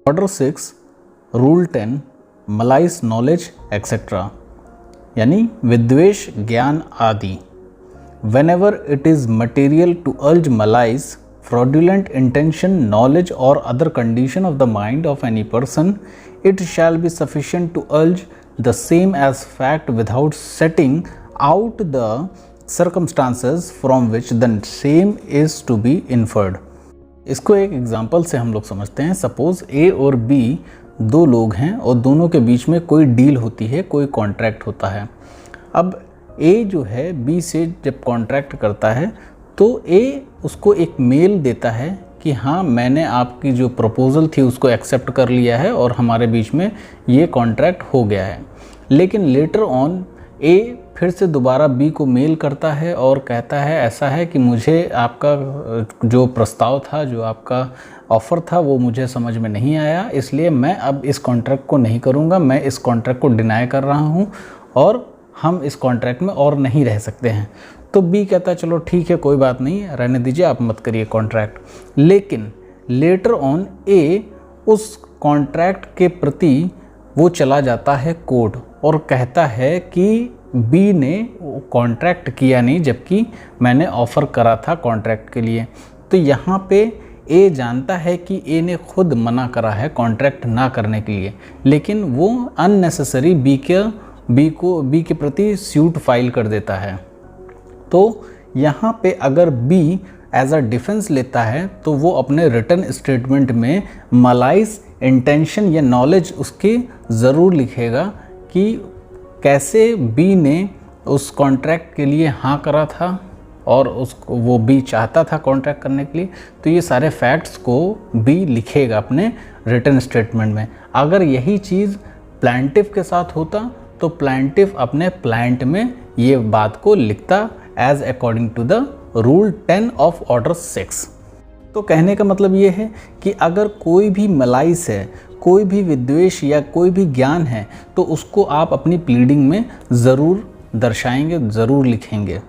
Order 6 rule 10 मलाइस knowledge etcetera यानी विद्वेष ज्ञान आदि। Whenever it is material to urge malice, fraudulent intention, knowledge or other condition of the mind of any person, it shall be sufficient to urge the same as fact without setting out the circumstances from which the same is to be inferred। इसको एक example से हम लोग समझते हैं। Suppose ए और B दो लोग हैं और दोनों के बीच में कोई डील होती है, कोई कॉन्ट्रैक्ट होता है। अब ए जो है बी से जब कॉन्ट्रैक्ट करता है तो ए उसको एक मेल देता है कि हाँ मैंने आपकी जो प्रपोज़ल थी उसको एक्सेप्ट कर लिया है और हमारे बीच में ये कॉन्ट्रैक्ट हो गया है। लेकिन लेटर ऑन ए फिर से दोबारा बी को मेल करता है और कहता है ऐसा है कि मुझे आपका जो प्रस्ताव था, जो आपका ऑफ़र था वो मुझे समझ में नहीं आया, इसलिए मैं अब इस कॉन्ट्रैक्ट को नहीं करूँगा, मैं इस कॉन्ट्रैक्ट को डिनाई कर रहा हूँ और हम इस कॉन्ट्रैक्ट में और नहीं रह सकते हैं। तो बी कहता है चलो ठीक है कोई बात नहीं, रहने दीजिए, आप मत करिए कॉन्ट्रैक्ट। लेकिन लेटर ऑन ए उस कॉन्ट्रैक्ट के प्रति वो चला जाता है कोर्ट और कहता है कि बी ने कॉन्ट्रैक्ट किया नहीं जबकि मैंने ऑफ़र करा था कॉन्ट्रैक्ट के लिए। तो यहाँ पे ए जानता है कि ए ने खुद मना करा है कॉन्ट्रैक्ट ना करने के लिए, लेकिन वो अननेसेसरी बी के प्रति सूट फाइल कर देता है। तो यहाँ पे अगर बी एज अ डिफेंस लेता है तो वो अपने रिटर्न स्टेटमेंट में मलाइस इंटेंशन या नॉलेज उसकी ज़रूर लिखेगा कि कैसे बी ने उस कॉन्ट्रैक्ट के लिए हाँ करा था और वो बी चाहता था कॉन्ट्रैक्ट करने के लिए। तो ये सारे फैक्ट्स को बी लिखेगा अपने रिटर्न स्टेटमेंट में। अगर यही चीज़ प्लांटिफ के साथ होता तो प्लांटिफ अपने प्लांट में ये बात को लिखता as according to the rule 10 of order 6। तो कहने का मतलब ये है कि अगर कोई भी मलाइस है, कोई भी विद्वेष या कोई भी ज्ञान है तो उसको आप अपनी प्लीडिंग में ज़रूर दर्शाएंगे, ज़रूर लिखेंगे।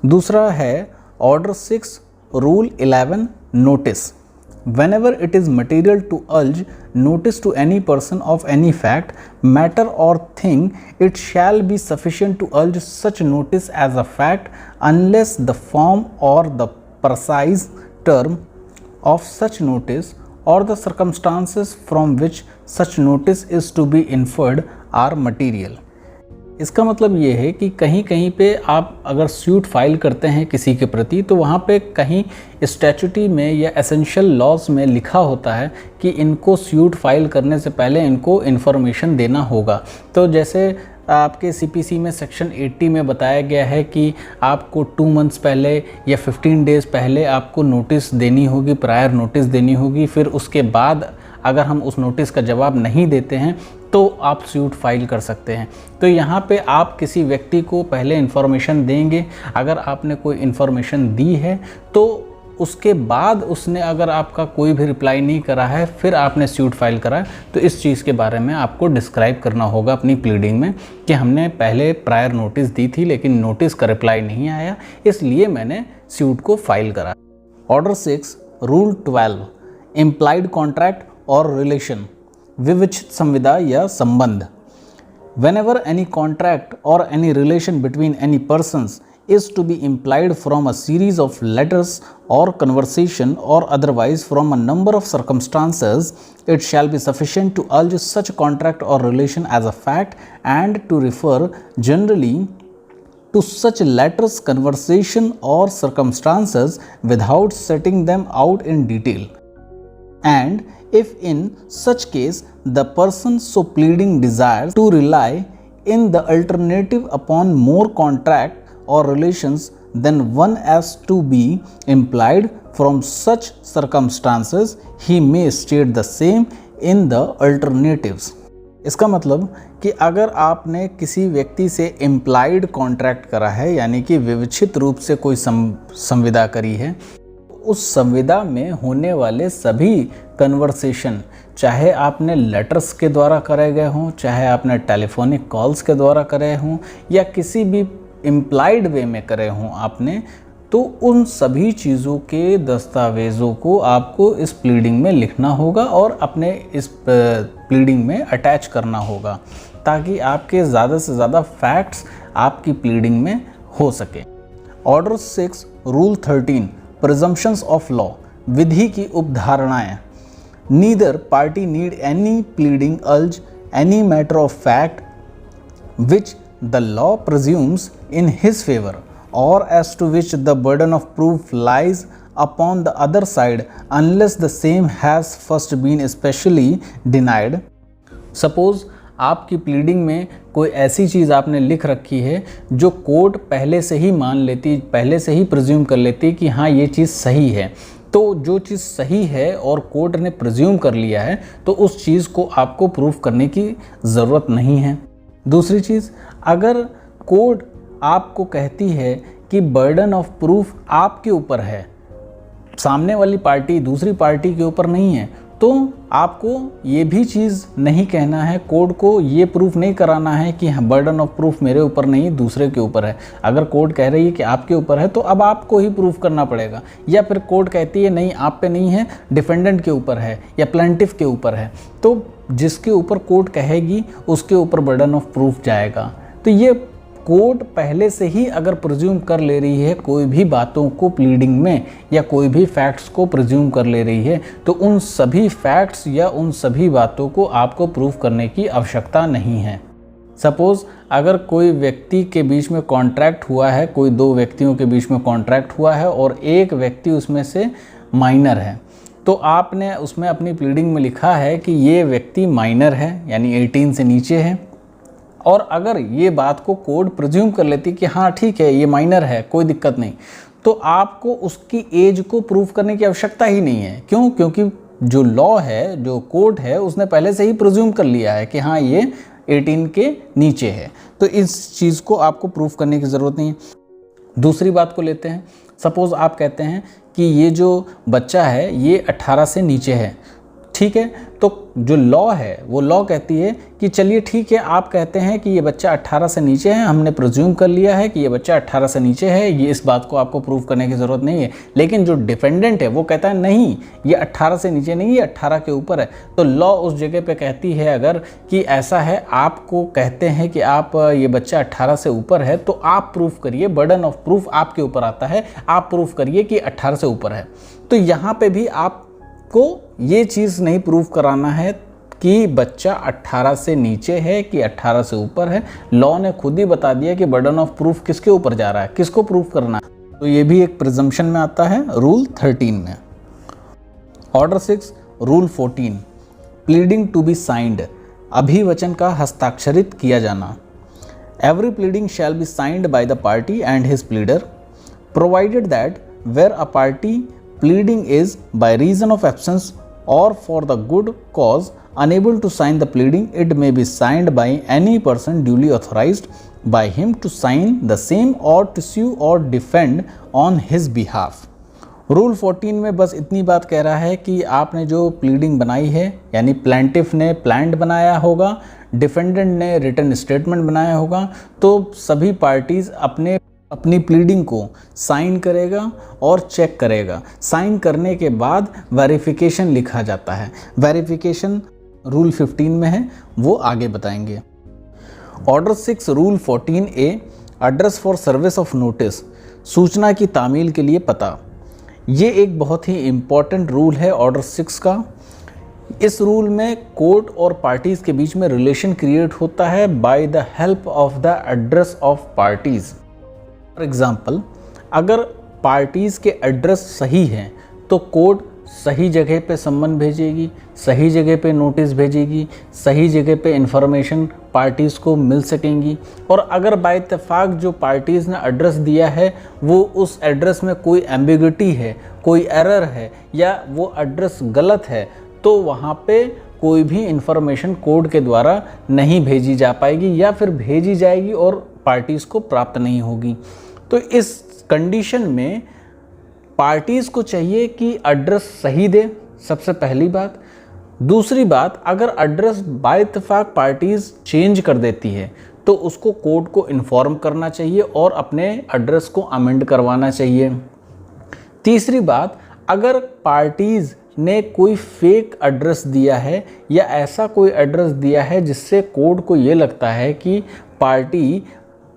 दूसरा है order 6 rule 11 notice. Whenever it is material to urge notice to any person of any fact, matter or thing, it shall be sufficient to urge such notice as a fact unless the form or the precise term of such notice or the circumstances from which such notice is to be inferred are material। इसका मतलब ये है कि कहीं कहीं पे आप अगर सूट फाइल करते हैं किसी के प्रति तो वहाँ पे कहीं स्टैट्यूटी में या एसेंशियल लॉज में लिखा होता है कि इनको सूट फाइल करने से पहले इनको इन्फॉर्मेशन देना होगा। तो जैसे आपके सीपीसी में सेक्शन 80 में बताया गया है कि आपको 2 मंथ्स पहले या 15 डेज़ पहले आपको नोटिस देनी होगी, प्रायर नोटिस देनी होगी। फिर उसके बाद अगर हम उस नोटिस का जवाब नहीं देते हैं तो आप सूट फाइल कर सकते हैं। तो यहाँ पे आप किसी व्यक्ति को पहले इन्फॉर्मेशन देंगे। अगर आपने कोई इन्फॉर्मेशन दी है तो उसके बाद उसने अगर आपका कोई भी रिप्लाई नहीं करा है, फिर आपने सूट फाइल करा है, तो इस चीज़ के बारे में आपको डिस्क्राइब करना होगा अपनी प्लीडिंग में कि हमने पहले प्रायर नोटिस दी थी लेकिन नोटिस का रिप्लाई नहीं आया, इसलिए मैंने सूट को फाइल करा। ऑर्डर 6 रूल 12 इम्प्लाइड कॉन्ट्रैक्ट और रिलेशन, विवक्षित संविदा या संबंध। Whenever any contract or any relation between any persons is to be implied from a series of letters or conversation or otherwise from a number of circumstances, it shall be sufficient to urge such contract or relation as a fact and to refer generally to such letters, conversation or circumstances without setting them out in detail. And if in such case the person so pleading desires to rely in the alternative upon more contract or relations than one as to be implied from such circumstances, he may state the same in the alternatives. इसका मतलब कि अगर आपने किसी व्यक्ति से implied contract करा है यानी कि विवक्षित रूप से कोई संविदा करी है, उस संविदा में होने वाले सभी कन्वर्सेशन, चाहे आपने लेटर्स के द्वारा करे गए हों, चाहे आपने टेलीफोनिक कॉल्स के द्वारा करे हों या किसी भी इम्प्लाइड वे में करे हों आपने, तो उन सभी चीज़ों के दस्तावेज़ों को आपको इस प्लीडिंग में लिखना होगा और अपने इस प्लीडिंग में अटैच करना होगा, ताकि आपके ज़्यादा से ज़्यादा फैक्ट्स आपकी प्लीडिंग में हो सके। Order 6 rule 13 presumptions of law, विधि की उपधारणाएं। Neither party need any pleading allege any matter of fact which the law presumes in his favor or as to which the burden of proof lies upon the other side unless the same has first been specially denied। Suppose आपकी pleading में कोई ऐसी चीज़ आपने लिख रखी है जो court पहले से ही मान लेती, पहले से ही प्रिज्यूम कर लेती कि हाँ ये चीज़ सही है। तो जो चीज़ सही है और कोर्ट ने प्रिज्यूम कर लिया है तो उस चीज़ को आपको प्रूफ करने की ज़रूरत नहीं है। दूसरी चीज़, अगर कोर्ट आपको कहती है कि बर्डन ऑफ प्रूफ आपके ऊपर है, सामने वाली पार्टी दूसरी पार्टी के ऊपर नहीं है, तो आपको ये भी चीज़ नहीं कहना है, कोर्ट को ये प्रूफ नहीं कराना है कि हाँ बर्डन ऑफ प्रूफ मेरे ऊपर नहीं दूसरे के ऊपर है। अगर कोर्ट कह रही है कि आपके ऊपर है तो अब आपको ही प्रूफ करना पड़ेगा, या फिर कोर्ट कहती है नहीं आप पे नहीं है, डिफेंडेंट के ऊपर है या प्लेंटिफ के ऊपर है, तो जिसके ऊपर कोर्ट कहेगी उसके ऊपर बर्डन ऑफ प्रूफ जाएगा। तो ये कोर्ट पहले से ही अगर प्रिज्यूम कर ले रही है कोई भी बातों को प्लीडिंग में, या कोई भी फैक्ट्स को प्रिज्यूम कर ले रही है, तो उन सभी फैक्ट्स या उन सभी बातों को आपको प्रूफ करने की आवश्यकता नहीं है। सपोज़ अगर कोई व्यक्ति के बीच में कॉन्ट्रैक्ट हुआ है, कोई दो व्यक्तियों के बीच में कॉन्ट्रैक्ट हुआ है और एक व्यक्ति उसमें से माइनर है, तो आपने उसमें अपनी प्लीडिंग में लिखा है कि ये व्यक्ति माइनर है यानी 18 से नीचे है, और अगर ये बात को कोर्ट प्रिज्यूम कर लेती कि हाँ ठीक है ये माइनर है कोई दिक्कत नहीं, तो आपको उसकी एज को प्रूफ करने की आवश्यकता ही नहीं है। क्यों? क्योंकि जो लॉ है, जो कोर्ट है, उसने पहले से ही प्रिज्यूम कर लिया है कि हाँ ये 18 के नीचे है, तो इस चीज़ को आपको प्रूफ करने की ज़रूरत नहीं है। दूसरी बात को लेते हैं। सपोज़ आप कहते हैं कि ये जो बच्चा है ये 18 से नीचे है, ठीक है, तो जो लॉ है वो लॉ कहती है कि चलिए ठीक है, आप कहते हैं कि ये बच्चा 18 से नीचे है, हमने प्रिज्यूम कर लिया है कि ये बच्चा 18 से नीचे है, ये इस बात को आपको प्रूफ करने की ज़रूरत नहीं है। लेकिन जो डिफेंडेंट है वो कहता है नहीं ये 18 से नीचे नहीं, ये 18 के ऊपर है, तो लॉ उस जगह पे कहती है अगर कि ऐसा है, आपको कहते हैं कि आप ये बच्चा 18 से ऊपर है, तो आप प्रूफ करिए, बर्डन ऑफ प्रूफ आपके ऊपर आता है, आप प्रूफ करिए कि 18 से ऊपर है। तो यहाँ पर भी आप को ये चीज़ नहीं प्रूफ कराना है कि बच्चा 18 से नीचे है कि 18 से ऊपर है। लॉ ने खुद ही बता दिया कि बर्डन ऑफ प्रूफ किसके ऊपर जा रहा है, किसको प्रूफ करना है। तो ये भी एक प्रिजम्पशन में आता है रूल 13 में। Order 6 rule 14 pleading to be signed, अभिवचन का हस्ताक्षरित किया जाना। Every pleading shall be signed by the party and his pleader provided that where a party pleading is by reason of absence or for the good cause unable to sign the pleading, it may be signed by any person duly authorized by him to sign the same or to sue or defend on his behalf। Rule 14 में बस इतनी बात कह रहा है कि आपने जो प्लीडिंग बनाई है, यानी प्लेंटिफ ने प्लान्ड बनाया होगा, डिफेंडेंट ने रिटन स्टेटमेंट बनाया होगा, तो सभी पार्टीज़ अपनी प्लीडिंग को साइन करेगा और चेक करेगा। साइन करने के बाद वेरिफिकेशन लिखा जाता है। वेरिफिकेशन रूल 15 में है, वो आगे बताएंगे। Order 6 rule 14A address for service of notice, सूचना की तामील के लिए पता। ये एक बहुत ही इम्पॉर्टेंट रूल है ऑर्डर 6 का। इस रूल में कोर्ट और पार्टीज़ के बीच में रिलेशन क्रिएट होता है by the help of the address of parties. For example, अगर पार्टीज़ के एड्रेस सही हैं तो कोर्ट सही जगह पे सम्मन भेजेगी, सही जगह पे नोटिस भेजेगी, सही जगह पे इंफॉर्मेशन पार्टीज़ को मिल सकेंगी। और अगर बाय इत्तेफाक जो पार्टीज़ ने एड्रेस दिया है वो उस एड्रेस में कोई एम्बिग्युइटी है, कोई एरर है, या वो एड्रेस गलत है, तो वहाँ पे कोई भी इंफॉर्मेशन कोर्ट के द्वारा नहीं भेजी जा पाएगी, या फिर भेजी जाएगी और पार्टीज़ को प्राप्त नहीं होगी। तो इस कंडीशन में पार्टीज़ को चाहिए कि एड्रेस सही दे, सबसे पहली बात। दूसरी बात, अगर एड्रेस बाय इत्तेफाक पार्टीज़ चेंज कर देती है तो उसको कोर्ट को इन्फॉर्म करना चाहिए और अपने एड्रेस को अमेंड करवाना चाहिए। तीसरी बात, अगर पार्टीज़ ने कोई फेक एड्रेस दिया है या ऐसा कोई एड्रेस दिया है जिससे कोर्ट को ये लगता है कि पार्टी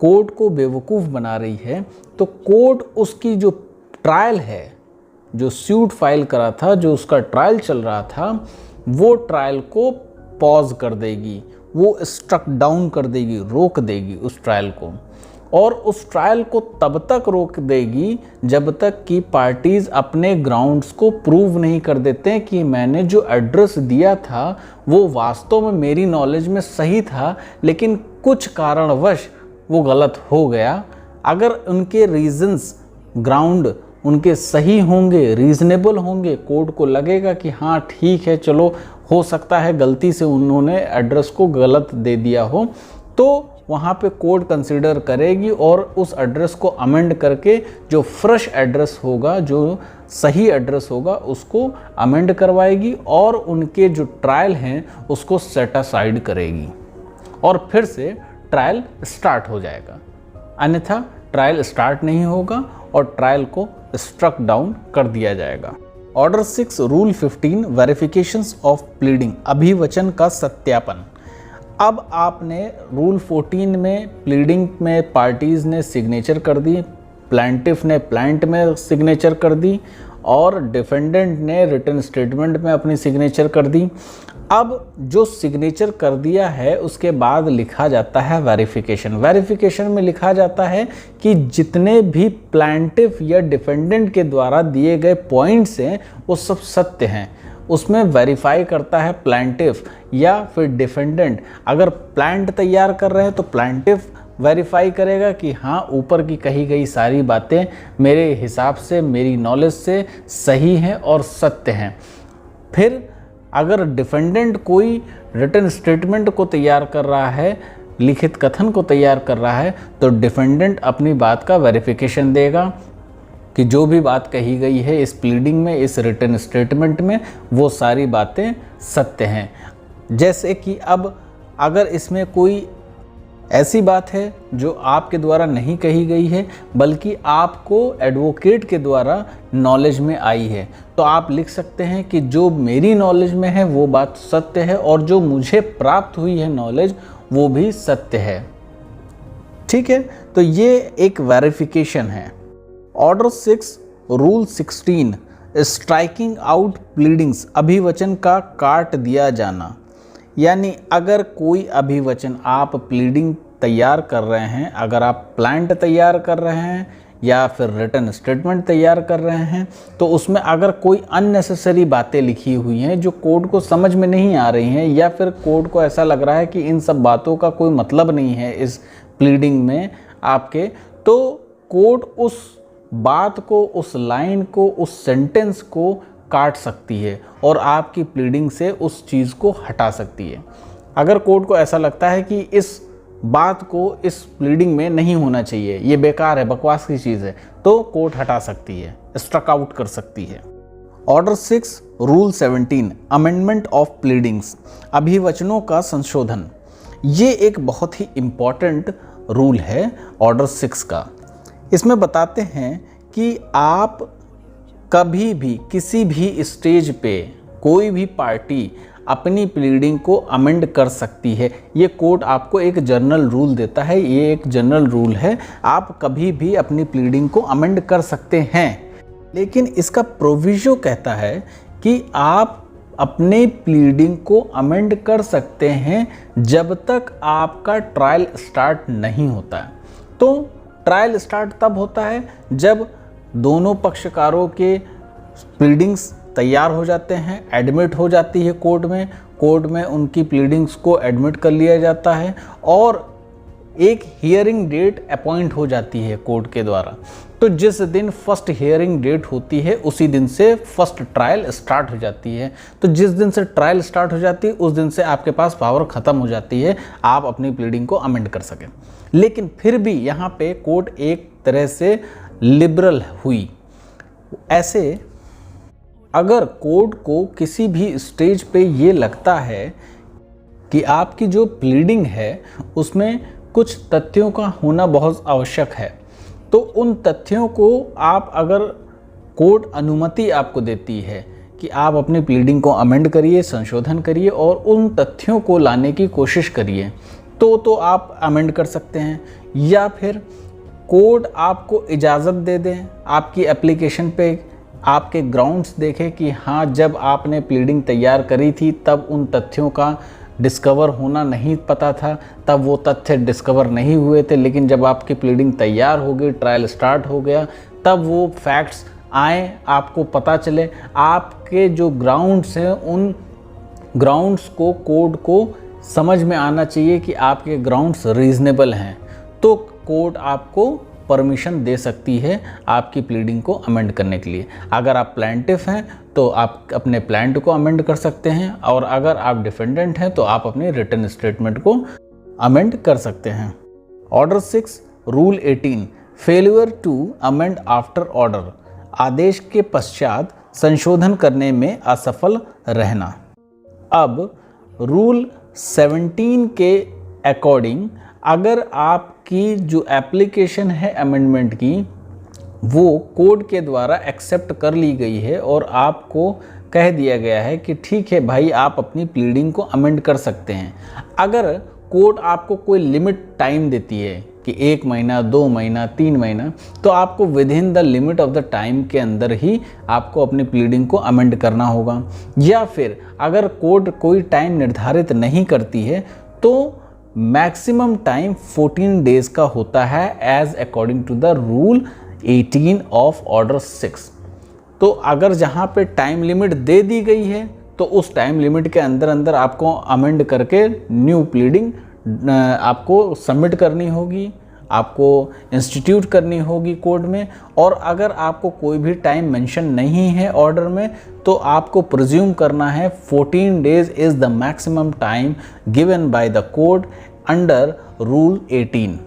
कोर्ट को बेवकूफ़ बना रही है, तो कोर्ट उसकी जो ट्रायल है, जो सूट फाइल करा था, जो उसका ट्रायल चल रहा था, वो ट्रायल को पॉज कर देगी, वो स्ट्रक डाउन कर देगी, रोक देगी उस ट्रायल को। और उस ट्रायल को तब तक रोक देगी जब तक कि पार्टीज़ अपने ग्राउंड्स को प्रूव नहीं कर देते कि मैंने जो एड्रेस दिया था वो वास्तव में मेरी नॉलेज में सही था, लेकिन कुछ कारणवश वो गलत हो गया। अगर उनके रीजंस, ग्राउंड उनके सही होंगे, रीज़नेबल होंगे, कोर्ट को लगेगा कि हाँ ठीक है, चलो हो सकता है गलती से उन्होंने एड्रेस को गलत दे दिया हो, तो वहाँ पे कोर्ट कंसीडर करेगी और उस एड्रेस को अमेंड करके जो फ्रेश एड्रेस होगा, जो सही एड्रेस होगा, उसको अमेंड करवाएगी और उनके जो ट्रायल हैं उसको सेट असाइड करेगी और फिर से ट्रायल स्टार्ट हो जाएगा। अन्यथा ट्रायल स्टार्ट नहीं होगा और ट्रायल को स्ट्रक डाउन कर दिया जाएगा। Order 6 rule 15 verifications of pleading, अभिवचन का सत्यापन। अब आपने रूल 14 में प्लीडिंग में पार्टीज़ ने सिग्नेचर कर दी, प्लांटिफ ने प्लांट में सिग्नेचर कर दी और डिफेंडेंट ने रिटन स्टेटमेंट में अपनी सिग्नेचर कर दी। अब जो सिग्नेचर कर दिया है उसके बाद लिखा जाता है वेरिफिकेशन। वेरिफिकेशन में लिखा जाता है कि जितने भी प्लांटिफ या डिफेंडेंट के द्वारा दिए गए पॉइंट्स हैं वो सब सत्य हैं। उसमें वेरीफाई करता है प्लांटिफ या फिर डिफेंडेंट। अगर प्लांट तैयार कर रहे हैं तो प्लांटिफ वेरीफाई करेगा कि हाँ ऊपर की कही गई सारी बातें मेरे हिसाब से, मेरी नॉलेज से सही हैं और सत्य हैं। फिर अगर डिफेंडेंट कोई रिटन स्टेटमेंट को तैयार कर रहा है, लिखित कथन को तैयार कर रहा है, तो डिफेंडेंट अपनी बात का वेरिफिकेशन देगा कि जो भी बात कही गई है इस प्लीडिंग में, इस रिटन स्टेटमेंट में, वो सारी बातें सत्य हैं। जैसे कि अब अगर इसमें कोई ऐसी बात है जो आपके द्वारा नहीं कही गई है बल्कि आपको एडवोकेट के द्वारा नॉलेज में आई है, तो आप लिख सकते हैं कि जो मेरी नॉलेज में है वो बात सत्य है और जो मुझे प्राप्त हुई है नॉलेज वो भी सत्य है। ठीक है, तो ये एक वेरिफिकेशन है। Order 6 rule 16 striking out pleadings, अभिवचन का काट दिया जाना। यानी अगर कोई अभिवचन, आप प्लीडिंग तैयार कर रहे हैं, अगर आप प्लांट तैयार कर रहे हैं या फिर रिटन स्टेटमेंट तैयार कर रहे हैं, तो उसमें अगर कोई अननेसेसरी बातें लिखी हुई हैं जो कोर्ट को समझ में नहीं आ रही हैं या फिर कोर्ट को ऐसा लग रहा है कि इन सब बातों का कोई मतलब नहीं है इस प्लीडिंग में आपके, तो कोर्ट उस बात को, उस लाइन को, उस सेंटेंस को काट सकती है और आपकी प्लीडिंग से उस चीज़ को हटा सकती है। अगर कोर्ट को ऐसा लगता है कि इस बात को इस प्लीडिंग में नहीं होना चाहिए, ये बेकार है, बकवास की चीज़ है, तो कोर्ट हटा सकती है, स्ट्रक आउट कर सकती है। Order 6 rule 17 amendment of pleadings, अभिवचनों का संशोधन। ये एक बहुत ही इम्पॉर्टेंट रूल है ऑर्डर 6 का। इसमें बताते हैं कि आप कभी भी किसी भी स्टेज पे कोई भी पार्टी अपनी प्लीडिंग को अमेंड कर सकती है। ये कोर्ट आपको एक जनरल रूल देता है, ये एक जनरल रूल है, आप कभी भी अपनी प्लीडिंग को अमेंड कर सकते हैं। लेकिन इसका प्रोविजो कहता है कि आप अपने प्लीडिंग को अमेंड कर सकते हैं जब तक आपका ट्रायल स्टार्ट नहीं होता है। तो ट्रायल स्टार्ट तब होता है जब दोनों पक्षकारों के प्लीडिंग्स तैयार हो जाते हैं, एडमिट हो जाती है कोर्ट में उनकी प्लीडिंग्स को एडमिट कर लिया जाता है और एक हियरिंग डेट अपॉइंट हो जाती है कोर्ट के द्वारा। तो जिस दिन फर्स्ट हियरिंग डेट होती है उसी दिन से फर्स्ट ट्रायल स्टार्ट हो जाती है। तो जिस दिन से ट्रायल स्टार्ट हो जाती है उस दिन से आपके पास पावर ख़त्म हो जाती है, आप अपनी प्लीडिंग को अमेंड कर सकें। लेकिन फिर भी यहाँ पे कोर्ट एक तरह से लिबरल हुई। ऐसे अगर कोर्ट को किसी भी स्टेज पे ये लगता है कि आपकी जो प्लीडिंग है उसमें कुछ तथ्यों का होना बहुत आवश्यक है। तो उन तथ्यों को आप, अगर कोर्ट अनुमति आपको देती है कि आप अपनी प्लीडिंग को अमेंड करिए, संशोधन करिए और उन तथ्यों को लाने की कोशिश करिए, तो आप अमेंड कर सकते हैं। या फिर कोर्ट आपको इजाज़त दे दें, आपकी एप्लीकेशन पे आपके ग्राउंड्स देखें कि हाँ, जब आपने प्लीडिंग तैयार करी थी तब उन तथ्यों का डिस्कवर होना नहीं पता था, तब वो तथ्य डिस्कवर नहीं हुए थे, लेकिन जब आपकी प्लीडिंग तैयार हो गई, ट्रायल स्टार्ट हो गया, तब वो फैक्ट्स आए, आपको पता चले। आपके जो ग्राउंड्स हैं उन ग्राउंड्स को कोर्ट को समझ में आना चाहिए कि आपके ग्राउंड्स रीज़नेबल हैं, तो कोर्ट आपको परमिशन दे सकती है आपकी प्लीडिंग को अमेंड करने के लिए। अगर आप प्लेंटिफ हैं तो आप अपने प्लेंट को अमेंड कर सकते हैं, और अगर आप डिफेंडेंट हैं तो आप अपने रिटन स्टेटमेंट को अमेंड कर सकते हैं। Order 6 rule 18 failure to amend after order, आदेश के पश्चात संशोधन करने में असफल रहना। अब रूल 17 के अकॉर्डिंग अगर आपकी जो एप्लीकेशन है अमेंडमेंट की वो कोर्ट के द्वारा एक्सेप्ट कर ली गई है और आपको कह दिया गया है कि ठीक है भाई, आप अपनी प्लीडिंग को अमेंड कर सकते हैं। अगर कोर्ट आपको कोई लिमिट टाइम देती है कि 1 महीना, 2 महीना, 3 महीना, तो आपको with in the limit of the time के अंदर ही आपको अपनी प्लीडिंग को अमेंड करना होगा। या फिर अगर कोर्ट कोई टाइम निर्धारित नहीं करती है तो मैक्सिमम टाइम 14 डेज का होता है as according to the rule 18 of order 6। तो अगर जहाँ पे टाइम लिमिट दे दी गई है तो उस टाइम लिमिट के अंदर अंदर आपको अमेंड करके न्यू प्लीडिंग आपको सबमिट करनी होगी, आपको इंस्टीट्यूट करनी होगी कोर्ट में। और अगर आपको कोई भी टाइम मेंशन नहीं है ऑर्डर में तो आपको प्रिज्यूम करना है 14 days is the maximum time given by the court under rule 18।